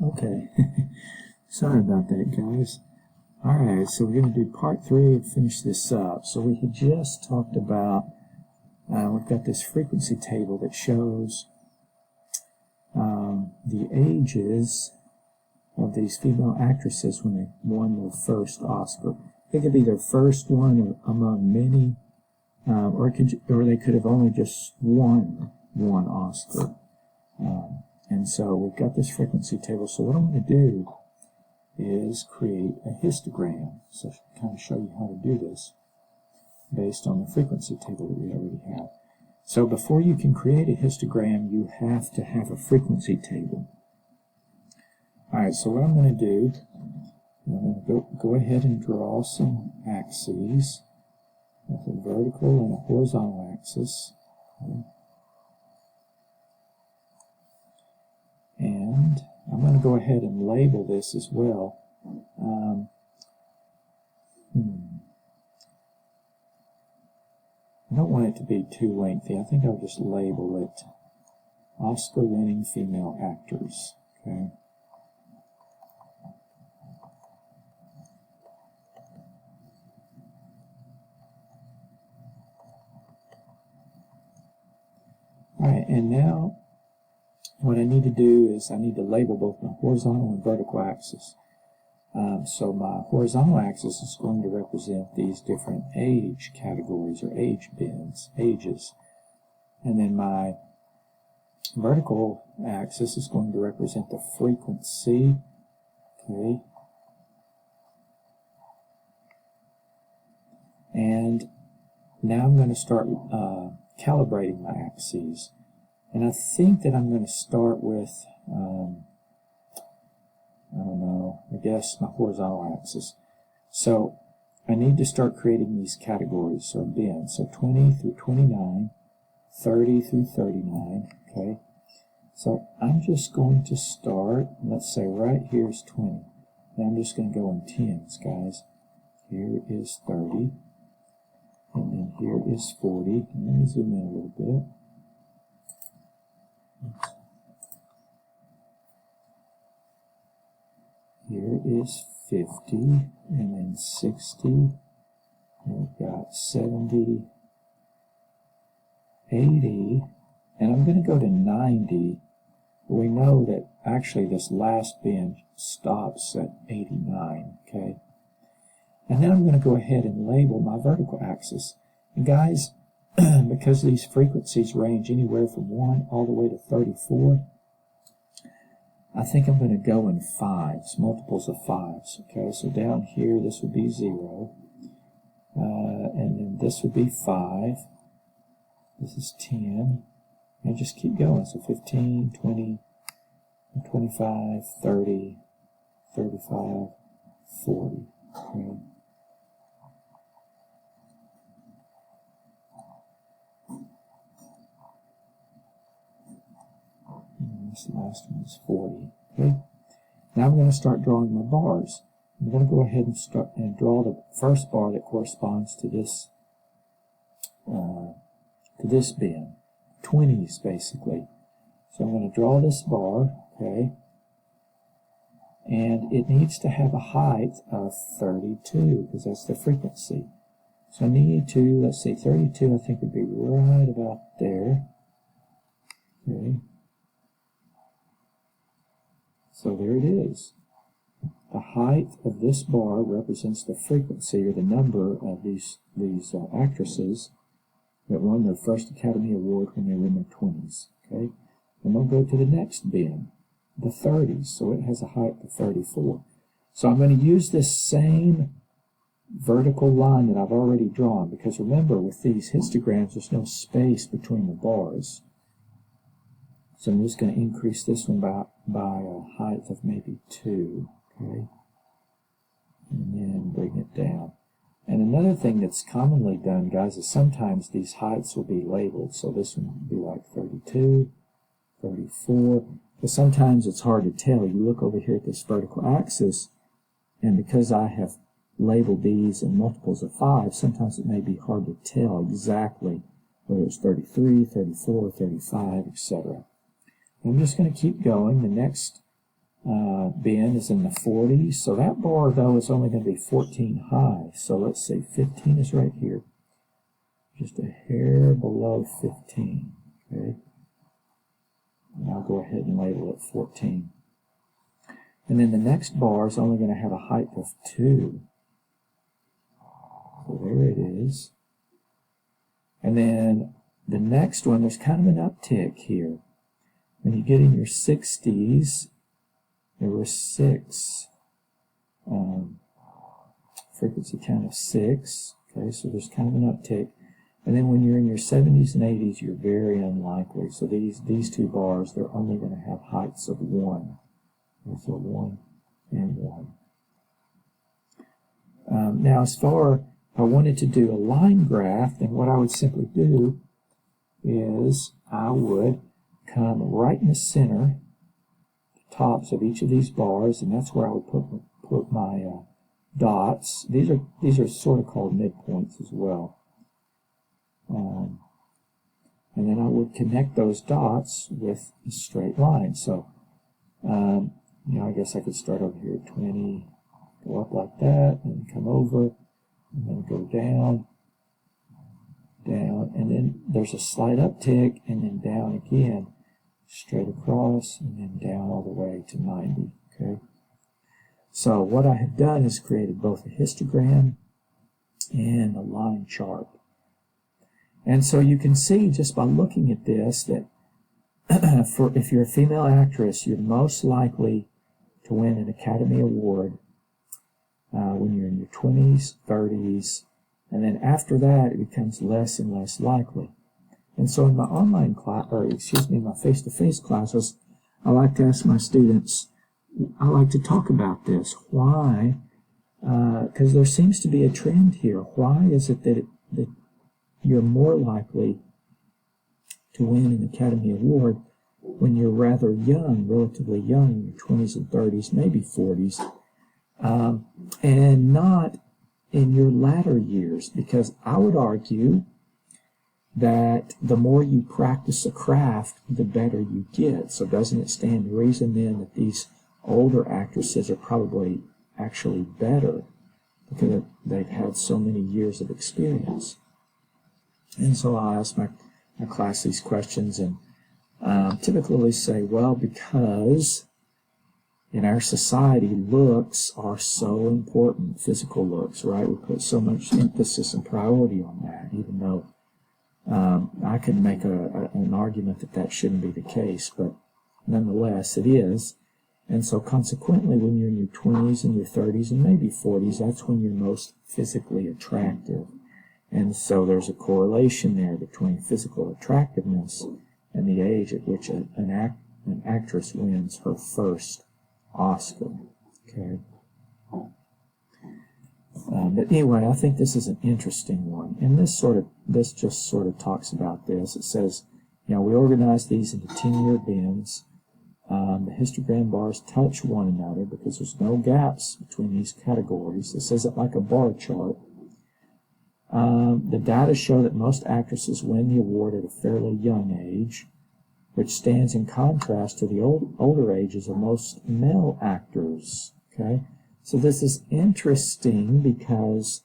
Okay. Sorry about that, guys. Alright, so we're going to do part 3 and finish this up. So we had just talked about, we've got this frequency table that shows the ages of these female actresses when they won their first Oscar. It could be their first one among many, or they could have only just won one Oscar. And so we've got this frequency table. So what I'm going to do is create a histogram. So I kind of show you how to do this based on the frequency table that we already have. So before you can create a histogram, you have to have a frequency table. Alright, so what I'm going to do, I'm going to go ahead and draw some axes with a vertical and a horizontal axis. Okay. And I'm going to go ahead and label this as well. I don't want it to be too lengthy. I think I'll just label it Oscar-winning female actors. Okay. Alright, and now what I need to do is I need to label both my horizontal and vertical axis. So my horizontal axis is going to represent these different age categories or ages. And then my vertical axis is going to represent the frequency. Okay. And now I'm going to start calibrating my axes. And I think that I'm going to start with, I don't know, I guess my horizontal axis. So I need to start creating these categories, so bins. So 20 through 29, 30 through 39, okay? So I'm just going to start, let's say right here is 20. Now I'm just going to go in tens, guys. Here is 30, and then here is 40. And let me zoom in a little bit. Here is 50, and then 60, and we've got 70, 80, and I'm going to go to 90. We know that actually this last bin stops at 89, okay? And then I'm going to go ahead and label my vertical axis. And guys, because these frequencies range anywhere from 1 all the way to 34, I think I'm going to go in fives, multiples of fives. Okay, so down here this would be 0, and then this would be 5. This is 10, and just keep going. So 15, 20, 25, 30, 35, 40. Okay. This last one is 40. Okay. Now I'm going to start drawing my bars. I'm going to go ahead and start and draw the first bar that corresponds to this bin, 20s basically. So I'm going to draw this bar, okay, and it needs to have a height of 32 because that's the frequency. So I need to, let's see, 32 I think would be right about there. Okay. So there it is. The height of this bar represents the frequency or the number of these actresses that won their first Academy Award when they were in their 20s. Okay, and we'll go to the next bin, the 30s. So it has a height of 34. So I'm going to use this same vertical line that I've already drawn because remember, with these histograms, there's no space between the bars. So I'm just going to increase this one by a height of maybe 2, okay, and then bring it down. And another thing that's commonly done, guys, is sometimes these heights will be labeled. So this one would be like 32, 34, but sometimes it's hard to tell. You look over here at this vertical axis, and because I have labeled these in multiples of 5, sometimes it may be hard to tell exactly whether it's 33, 34, 35, etc. I'm just going to keep going. The next Ben is in the 40s. So that bar, though, is only going to be 14 high. So let's see, 15 is right here. Just a hair below 15. Okay. And I'll go ahead and label it 14. And then the next bar is only going to have a height of 2. So there it is. And then the next one, there's kind of an uptick here. When you get in your 60s, there were 6. Frequency count of 6. Okay, so there's kind of an uptick. And then when you're in your 70s and 80s, you're very unlikely. So these two bars, they're only going to have heights of 1. So 1 and 1. Now, as far I wanted to do a line graph, then what I would simply do is I would come right in the center, the tops of each of these bars, and that's where I would put my dots. These are sort of called midpoints as well. And then I would connect those dots with a straight line. So, I guess I could start over here at 20, go up like that, and come over, and then go down, and then there's a slight uptick, and then down again, straight across, and then down all the way to 90, okay? So what I have done is created both a histogram and a line chart. And so you can see just by looking at this that if you're a female actress, you're most likely to win an Academy Award when you're in your 20s, 30s, and then after that it becomes less and less likely. And so in my online class, my face-to-face classes, I like to ask my students, I like to talk about this. Why? Because there seems to be a trend here. Why is it that you're more likely to win an Academy Award when you're rather young, relatively young, in your 20s and 30s, maybe 40s, and not in your latter years? Because I would argue that the more you practice a craft, the better you get. So doesn't it stand to reason then that these older actresses are probably actually better because they've had so many years of experience? And so I ask my class these questions, and typically say, well, because in our society, looks are so important, physical looks, right? We put so much emphasis and priority on that, even though I could make an argument that shouldn't be the case, but nonetheless, it is. And so consequently, when you're in your 20s and your 30s and maybe 40s, that's when you're most physically attractive. And so there's a correlation there between physical attractiveness and the age at which an actress wins her first Oscar. Okay. But anyway, I think this is an interesting one, and this just sort of talks about this. It says, we organize these into 10-year bins. The histogram bars touch one another because there's no gaps between these categories. It says it like a bar chart. The data show that most actresses win the award at a fairly young age, which stands in contrast to the older ages of most male actors. Okay, so this is interesting because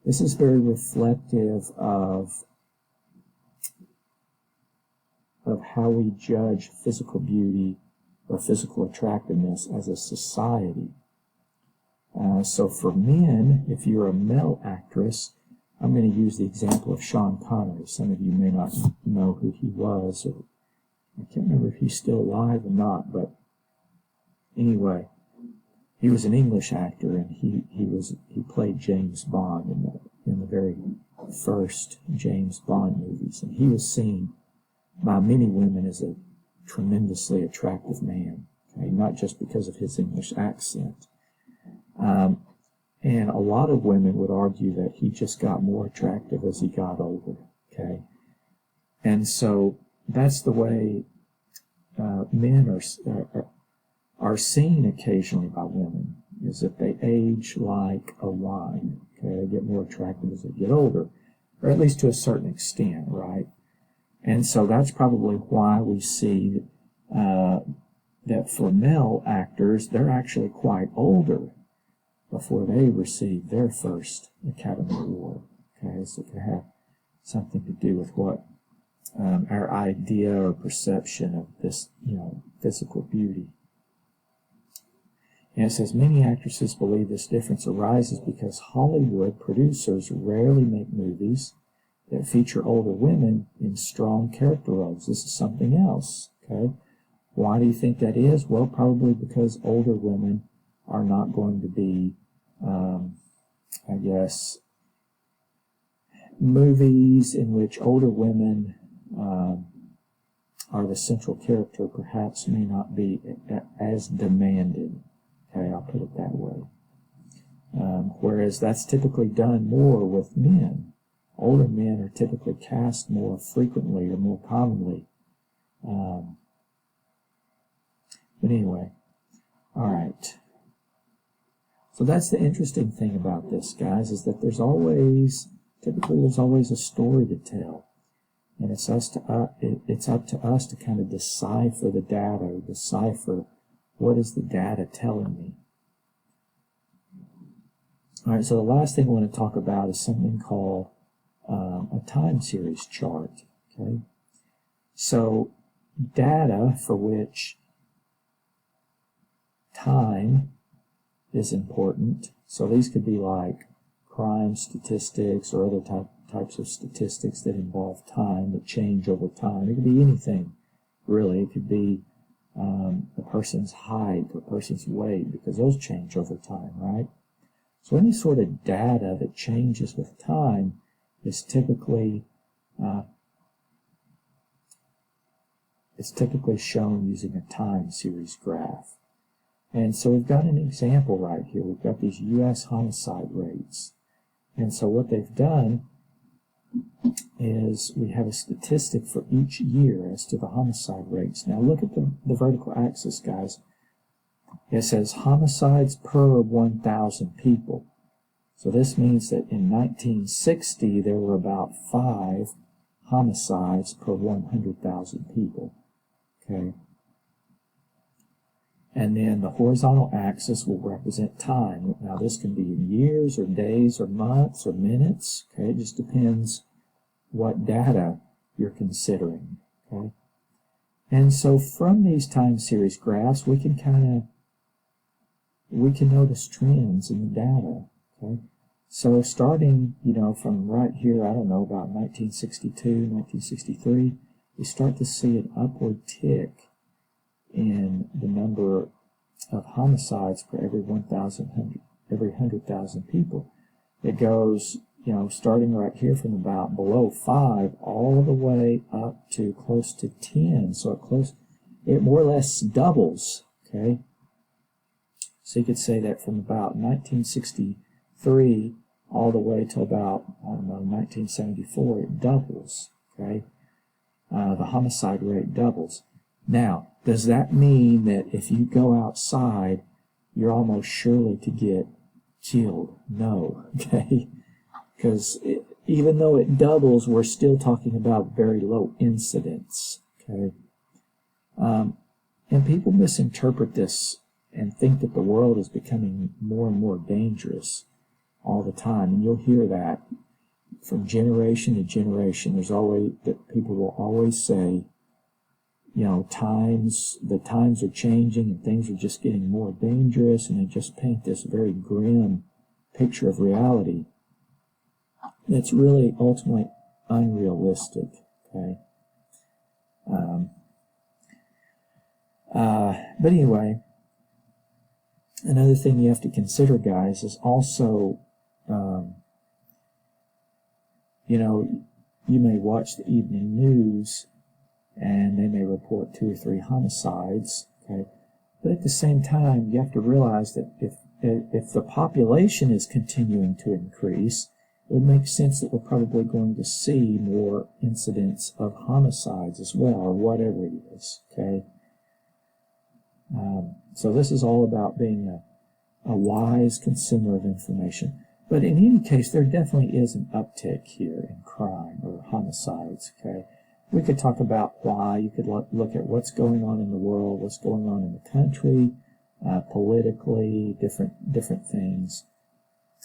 this is very reflective of how we judge physical beauty or physical attractiveness as a society. So for men, if you're a male actress, I'm going to use the example of Sean Connery. Some of you may not know who he was, or I can't remember if he's still alive or not, but anyway, he was an English actor, and he played James Bond in the very first James Bond movies, and he was seen by many women as a tremendously attractive man, okay? Not just because of his English accent. And a lot of women would argue that he just got more attractive as he got older, okay? And so that's the way men are seen occasionally by women, is that they age like a wine, okay? They get more attractive as they get older, or at least to a certain extent, right? And so that's probably why we see the that for male actors, they're actually quite older before they receive their first Academy Award. Okay, so it could have something to do with what our idea or perception of this, physical beauty. And it says many actresses believe this difference arises because Hollywood producers rarely make movies that feature older women in strong character roles. This is something else. Okay, why do you think that is? Well, probably because older women are not going to be, movies in which older women are the central character perhaps may not be as demanded. Okay, I'll put it that way. Whereas that's typically done more with men. Older men are typically cast more frequently or more commonly. But anyway, all right. So that's the interesting thing about this, guys, is that there's always a story to tell. And it's up to us to kind of decipher the data, decipher what is the data telling me. All right, so the last thing I want to talk about is something called a time series chart. Okay, so data for which time is important. So these could be like crime statistics or other types of statistics that involve time, that change over time. It could be anything, really. It could be a person's height, a person's weight, because those change over time, right? So any sort of data that changes with time is typically shown using a time series graph. And so we've got an example right here. We've got these U.S. homicide rates. And so what they've done is we have a statistic for each year as to the homicide rates. Now look at the vertical axis, guys. It says homicides per 1,000 people. So this means that in 1960 there were about 5 homicides per 100,000 people. Okay. And then the horizontal axis will represent time. Now this can be in years or days or months or minutes. Okay, it just depends what data you're considering. Okay, and so from these time series graphs, we can notice trends in the data. Okay, so starting from right here, I don't know, about 1962, 1963, we start to see an upward tick in the number of homicides per every 100,000 people. It goes, starting right here from about below 5 all the way up to close to 10. So it more or less doubles. Okay, so you could say that from about 1963 all the way to about 1974, it doubles. Okay, the homicide rate doubles. Now, does that mean that if you go outside, you're almost surely to get killed? No, okay? Because even though it doubles, we're still talking about very low incidence, okay? And people misinterpret this and think that the world is becoming more and more dangerous all the time. And you'll hear that from generation to generation. People will always say, the times are changing and things are just getting more dangerous, and they just paint this very grim picture of reality that's really ultimately unrealistic. Okay. But anyway, another thing you have to consider, guys, is also, you may watch the evening news and they may report 2 or 3 homicides, okay? But at the same time, you have to realize that if the population is continuing to increase, it would make sense that we're probably going to see more incidents of homicides as well, or whatever it is, okay? So this is all about being a wise consumer of information. But in any case, there definitely is an uptick here in crime or homicides, okay? We could talk about why. You could look at what's going on in the world, what's going on in the country, politically, different things,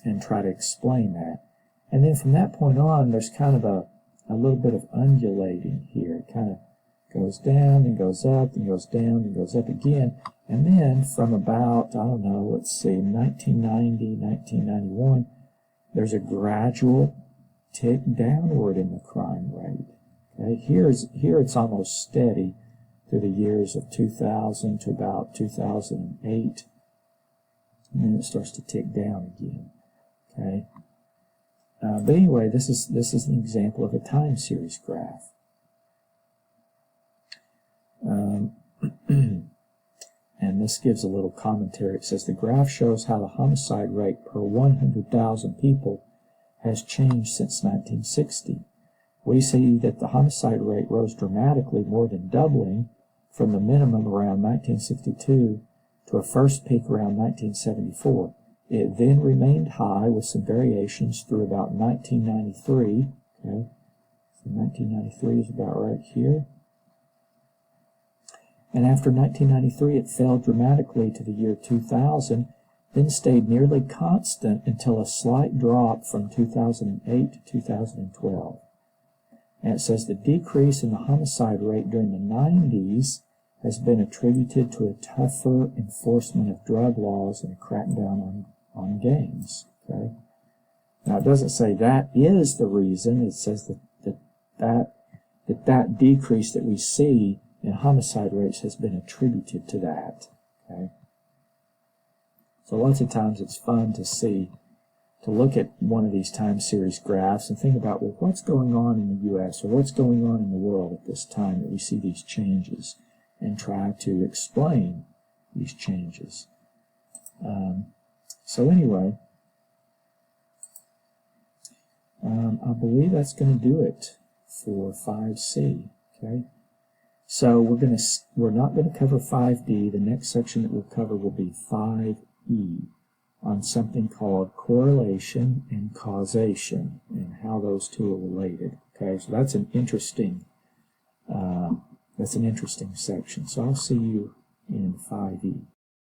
and try to explain that. And then from that point on, there's kind of a little bit of undulating here. It kind of goes down and goes up and goes down and goes up again. And then from about, I don't know, let's see, 1990, 1991, there's a gradual tick downward in the crime rate. Okay, here it's almost steady through the years of 2000 to about 2008, and then it starts to tick down again. Okay, but anyway, this is an example of a time series graph. And this gives a little commentary. It says the graph shows how the homicide rate per 100,000 people has changed since 1960. We see that the homicide rate rose dramatically, more than doubling from the minimum around 1962 to a first peak around 1974. It then remained high with some variations through about 1993. Okay, so 1993 is about right here. And after 1993, it fell dramatically to the year 2000, then stayed nearly constant until a slight drop from 2008 to 2012. And it says the decrease in the homicide rate during the 90s has been attributed to a tougher enforcement of drug laws and a crackdown on gangs. Okay? Now, it doesn't say that is the reason. It says that decrease that we see in homicide rates has been attributed to that. Okay? So lots of times it's fun to look at one of these time series graphs and think about, well, what's going on in the U.S. or what's going on in the world at this time that we see these changes, and try to explain these changes. So anyway, I believe that's going to do it for 5C. Okay. So we're not going to cover 5D. The next section that we'll cover will be 5E, on something called correlation and causation and how those two are related. Okay, so that's an interesting section. So I'll see you in 5E.